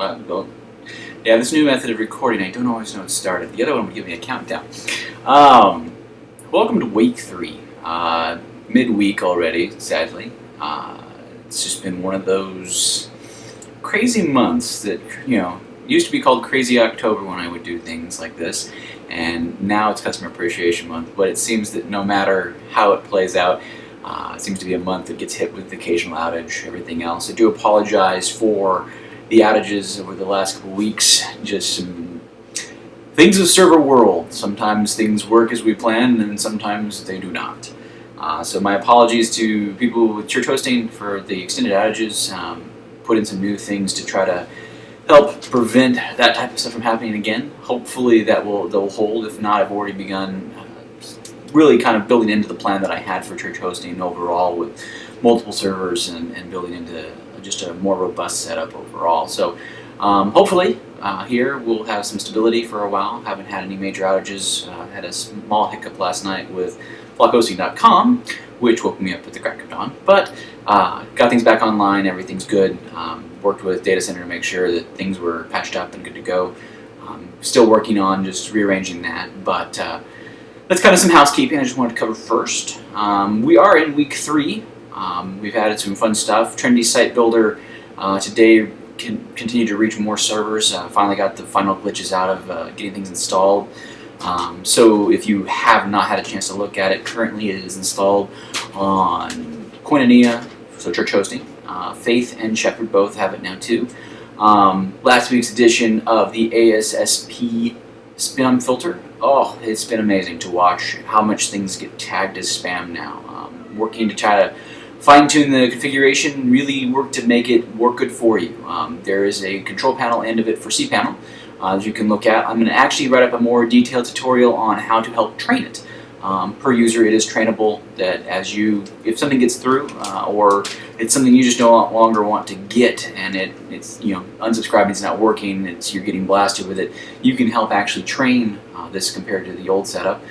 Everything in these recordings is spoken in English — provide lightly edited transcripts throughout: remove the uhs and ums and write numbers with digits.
Well, yeah, this new method of recording, I don't always know it started. The other one would give me a countdown. Welcome to week 3. Midweek already, sadly. It's just been one of those crazy months that, used to be called Crazy October when I would do things like this. And now it's Customer Appreciation Month. But it seems that no matter how it plays out, it seems to be a month that gets hit with the occasional outage, everything else. I do apologize for the outages over the last couple weeks. Just some things of server world. Sometimes things work as we plan, and sometimes they do not. So my apologies to people with church hosting for the extended outages. Put in some new things to try to help prevent that type of stuff from happening again. Hopefully they'll hold. If not, I've already begun really kind of building into the plan that I had for church hosting overall with multiple servers and building into just a more robust setup overall. So hopefully here we'll have some stability for a while. Haven't had any major outages. Had a small hiccup last night with flockhosting.com, which woke me up at the crack of dawn. But got things back online, everything's good. Worked with Data Center to make sure that things were patched up and good to go. Still working on just rearranging that, but that's kind of some housekeeping I just wanted to cover first. We are in week 3. We've added some fun stuff. Trendy Site Builder today continue to reach more servers. Finally got the final glitches out of getting things installed. So if you have not had a chance to look at it, currently it is installed on Koinonia, so church hosting. Faith and Shepherd both have it now too. Last week's edition of the ASSP spam filter. Oh, it's been amazing to watch how much things get tagged as spam now. Working to try to fine-tune the configuration, really work to make it work good for you. There is a control panel end of it for cPanel that you can look at. I'm going to actually write up a more detailed tutorial on how to help train it. Per user, it is trainable that if something gets through or it's something you just no longer want to get and it's unsubscribing, it's not working, you're getting blasted with it, you can help actually train this compared to the old setup.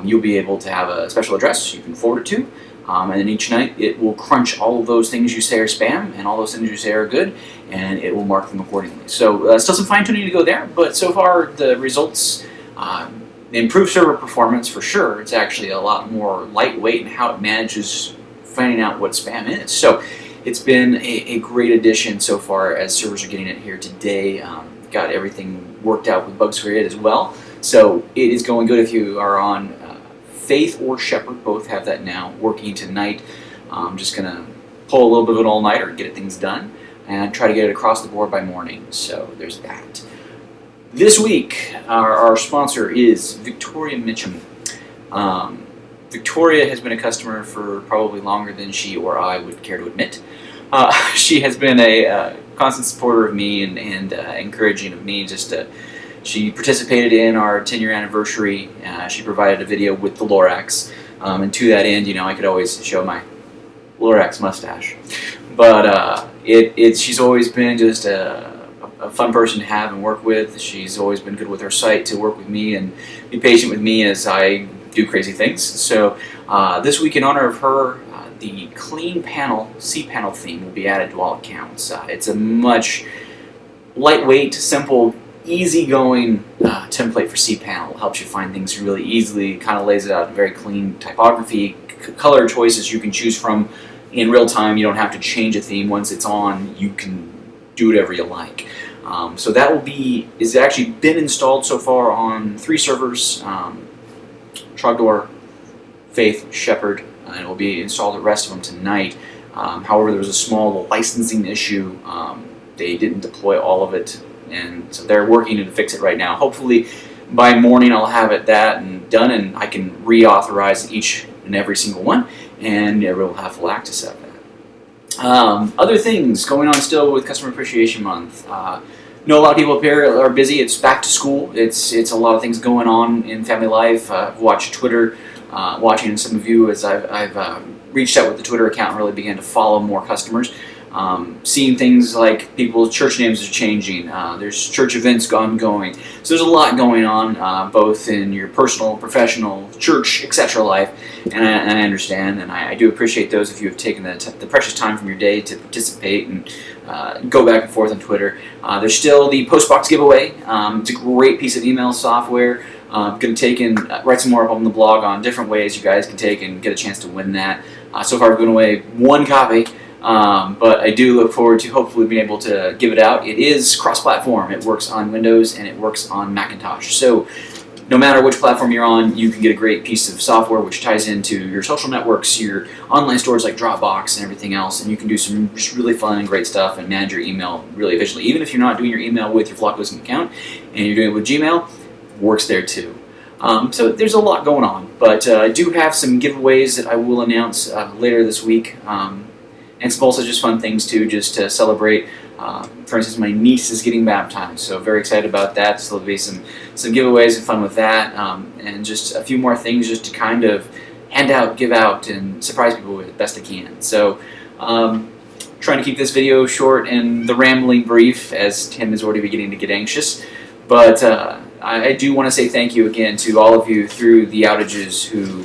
You'll be able to have a special address you can forward it to, and then each night it will crunch all of those things you say are spam and all those things you say are good, and it will mark them accordingly. So still some fine-tuning to go there, but so far the results, improved server performance for sure. It's actually a lot more lightweight in how it manages finding out what spam is. So it's been a great addition so far as servers are getting it here today. Got everything worked out with bugs for it as well. So it is going good if you are on Faith or Shepherd. Both have that now working tonight. I'm just going to pull a little bit of an all-nighter, get things done, and try to get it across the board by morning. So there's that. This week, our sponsor is Victoria Mitchum. Victoria has been a customer for probably longer than she or I would care to admit. She has been a constant supporter of me and encouraging of me. She participated in our 10-year anniversary. She provided a video with the Lorax. And to that end, I could always show my Lorax mustache. But she's always been just a fun person to have and work with. She's always been good with her site to work with me and be patient with me as I do crazy things. So this week, in honor of her, the Clean Panel cPanel theme will be added to all accounts. It's a much lightweight, simple, easygoing template for cPanel. It helps you find things really easily. Kind of lays it out in very clean typography, color choices you can choose from in real time. You don't have to change a theme. Once it's on, you can do whatever you like. So that is actually been installed so far on 3 servers, Trogdor, Faith, Shepherd, and it will be installed the rest of them tonight. However, there was a small licensing issue. They didn't deploy all of it, and so they're working to fix it right now. Hopefully by morning I'll have it done, and I can reauthorize each and every single one, and we'll have full access of that. Other things going on still with Customer Appreciation Month. Know a lot of people up here are busy. It's back to school. It's a lot of things going on in family life. I've watched Twitter, watching some of you as I've reached out with the Twitter account and really began to follow more customers. Seeing things like people's church names are changing. There's church events ongoing. So there's a lot going on, both in your personal, professional, church, etc. life. And I understand, and I do appreciate those of you who have taken the precious time from your day to participate and go back and forth on Twitter. There's still the Postbox giveaway. It's a great piece of email software. I'm going to take and write some more up on the blog on different ways you guys can take and get a chance to win that. So far I've given away one copy, but I do look forward to hopefully being able to give it out. It is cross-platform. It works on Windows and it works on Macintosh. So no matter which platform you're on, you can get a great piece of software which ties into your social networks, your online stores like Dropbox and everything else, and you can do some just really fun and great stuff and manage your email really efficiently. Even if you're not doing your email with your flockhosting account and you're doing it with Gmail, works there too. So there's a lot going on, but I do have some giveaways that I will announce later this week, and some also just fun things too, just to celebrate. For instance, my niece is getting baptized, so very excited about that. So there'll be some giveaways and fun with that, and just a few more things just to kind of hand out, give out, and surprise people with best I can. So trying to keep this video short and the rambling brief, as Tim is already beginning to get anxious. But I do want to say thank you again to all of you through the outages who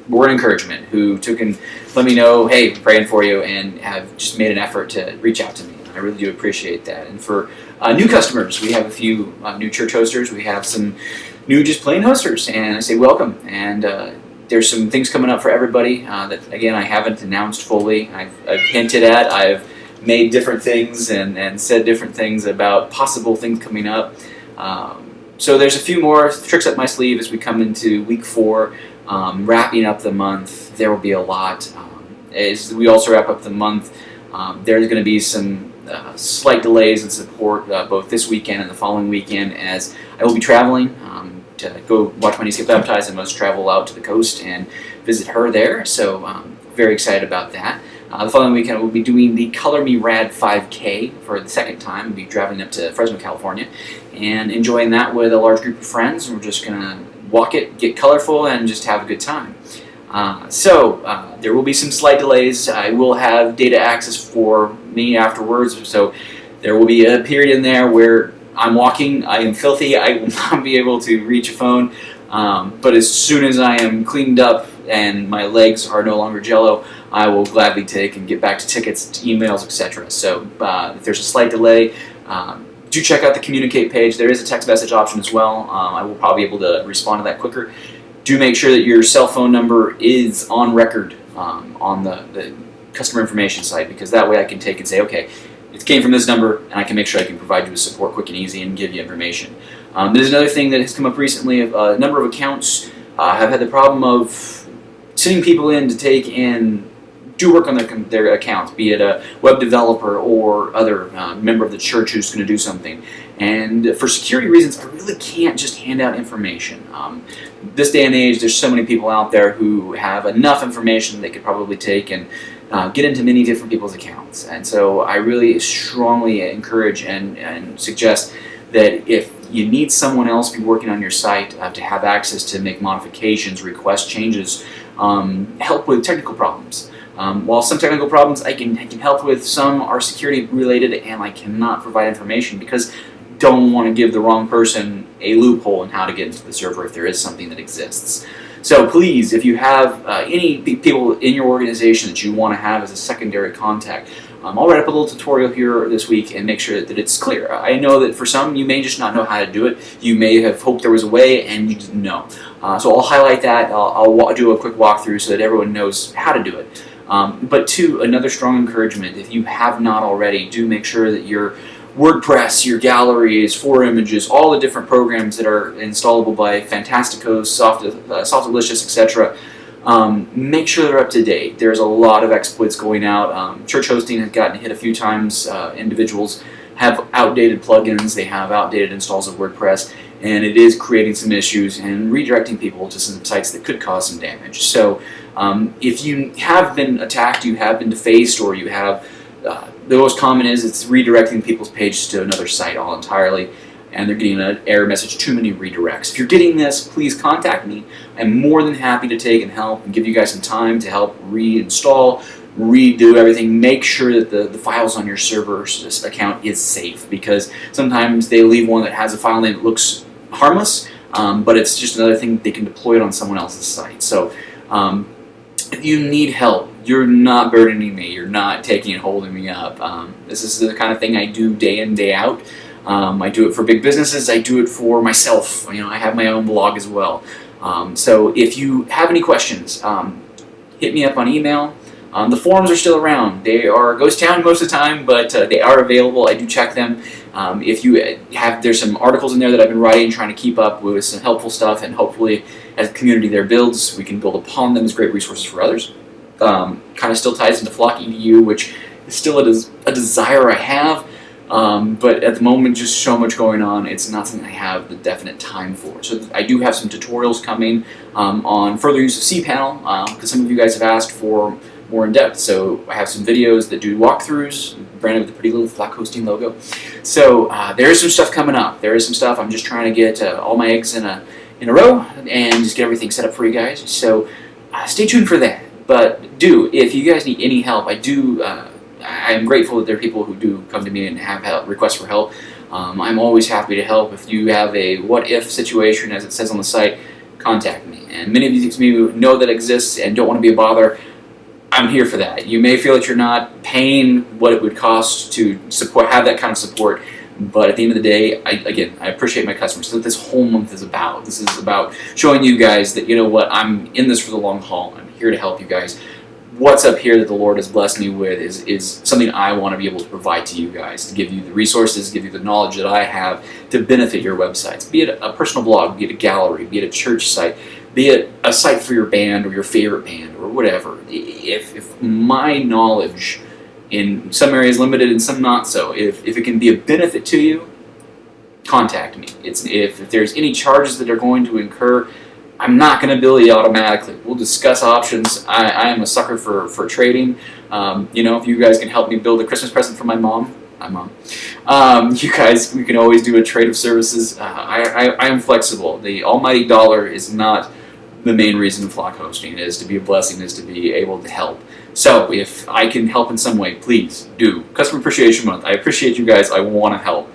were an encouragement, who took and let me know, hey, praying for you, and have just made an effort to reach out to me. I really do appreciate that. And for new customers, we have a few new church hosters. We have some new just plain hosters, and I say welcome. And there's some things coming up for everybody that, again, I haven't announced fully. I've hinted at. I've made different things and said different things about possible things coming up. So there's a few more tricks up my sleeve as we come into week 4, wrapping up the month. There will be a lot. As we also wrap up the month, there's going to be some slight delays in support both this weekend and the following weekend, as I will be traveling to go watch my niece get baptized. I must travel out to the coast and visit her there, so very excited about that. The following weekend we'll be doing the Color Me Rad 5K for the second time. We'll be traveling up to Fresno, California, and enjoying that with a large group of friends. We're just going to walk it, get colorful, and just have a good time. So there will be some slight delays. I will have data access for me afterwards, so there will be a period in there where I'm walking, I am filthy, I will not be able to reach a phone, but as soon as I am cleaned up and my legs are no longer jello, I will gladly take and get back to tickets, to emails, etc. So if there's a slight delay, do check out the communicate page. There is a text message option as well. I will probably be able to respond to that quicker. Do make sure that your cell phone number is on record on the customer information site, because that way I can take and say, okay, it came from this number, and I can make sure I can provide you with support quick and easy and give you information. There's another thing that has come up recently. A number of accounts have had the problem of sending people in to take and do work on their accounts, be it a web developer or other member of the church who's going to do something. And for security reasons, I really can't just hand out information. This day and age, there's so many people out there who have enough information they could probably take and get into many different people's accounts. And so I really strongly encourage and suggest that if you need someone else to be working on your site to have access to make modifications, request changes, help with technical problems. While some technical problems I can help with, some are security related and I cannot provide information because I don't want to give the wrong person a loophole in how to get into the server if there is something that exists. So please, if you have any people in your organization that you want to have as a secondary contact, I'll write up a little tutorial here this week and make sure that it's clear. I know that for some, you may just not know how to do it. You may have hoped there was a way and you didn't know. So I'll highlight that. I'll do a quick walkthrough so that everyone knows how to do it. But two, another strong encouragement, if you have not already, do make sure that your WordPress, your galleries, 4images, all the different programs that are installable by Fantastico, Softalicious, etc., make sure they're up to date. There's a lot of exploits going out. Church hosting has gotten hit a few times. Individuals have outdated plugins, they have outdated installs of WordPress, and it is creating some issues and redirecting people to some sites that could cause some damage. So if you have been attacked, you have been defaced, or you have the most common is it's redirecting people's pages to another site all entirely, and they're getting an error message, too many redirects. If you're getting this, please contact me. I'm more than happy to take and help and give you guys some time to help reinstall, redo everything, make sure that the files on your server's account is safe, because sometimes they leave one that has a file name that looks harmless, but it's just another thing they can deploy it on someone else's site. So if you need help, you're not burdening me, you're not taking and holding me up. This is the kind of thing I do day in, day out. I do it for big businesses, I do it for myself. I have my own blog as well. So if you have any questions, hit me up on email. The forums are still around. They are ghost town most of the time, but they are available. I do check them. If you there's some articles in there that I've been writing, trying to keep up with some helpful stuff, and hopefully as the community there builds, we can build upon them as great resources for others. Kind of still ties into Flock EDU, which is still a desire I have, but at the moment just so much going on, it's not something I have the definite time for. So I do have some tutorials coming on further use of cPanel, because some of you guys have asked for more in depth. So I have some videos that do walkthroughs, branded with the pretty little flock hosting logo. So there is some stuff coming up. There is some stuff. I'm just trying to get all my eggs in a row and just get everything set up for you guys. So stay tuned for that. But if you guys need any help, I'm grateful that there are people who do come to me and have requests for help. I'm always happy to help. If you have a what-if situation, as it says on the site, contact me. And many of you know that exists and don't want to be a bother. I'm here for that. You may feel that you're not paying what it would cost to have that kind of support, but at the end of the day, I appreciate my customers. That's what this whole month is about. This is about showing you guys that, I'm in this for the long haul. I'm here to help you guys. What's up here that the Lord has blessed me with is something I want to be able to provide to you guys, to give you the resources, give you the knowledge that I have to benefit your websites. Be it a personal blog, be it a gallery, be it a church site, be it a site for your band or your favorite band or whatever. If my knowledge in some areas limited and some not so, if it can be a benefit to you, contact me. If there's any charges that are going to incur, I'm not going to bill you automatically. We'll discuss options. I am a sucker for trading. If you guys can help me build a Christmas present for my mom, you guys, we can always do a trade of services. I am flexible. The almighty dollar is not the main reason of flock hosting. It is to be a blessing, is to be able to help. So if I can help in some way, please do. Customer Appreciation Month. I appreciate you guys. I want to help.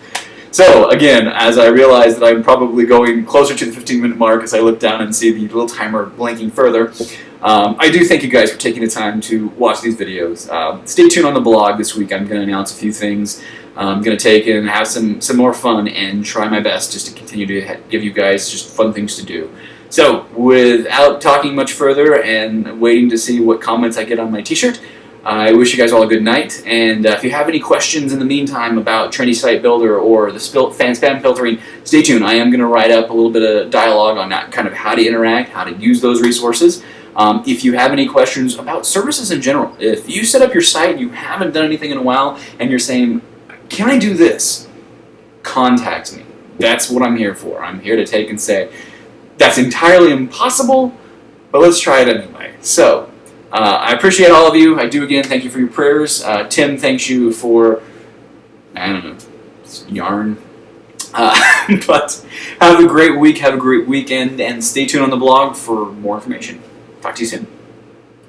So again, as I realize that I'm probably going closer to the 15-minute mark as I look down and see the little timer blinking further, I do thank you guys for taking the time to watch these videos. Stay tuned on the blog this week. I'm going to announce a few things. I'm going to take and have some more fun and try my best just to continue to give you guys just fun things to do. So without talking much further and waiting to see what comments I get on my t-shirt, I wish you guys all a good night, and if you have any questions in the meantime about Trendy Site Builder or the fan spam filtering, stay tuned. I am going to write up a little bit of dialogue on that, kind of how to interact, how to use those resources. If you have any questions about services in general, if you set up your site and you haven't done anything in a while and you're saying, can I do this? Contact me. That's what I'm here for. I'm here to take and say, that's entirely impossible, but let's try it anyway. So, I appreciate all of you. I do, again, thank you for your prayers. Tim thanks you for, I don't know, yarn. But have a great week, have a great weekend, and stay tuned on the blog for more information. Talk to you soon.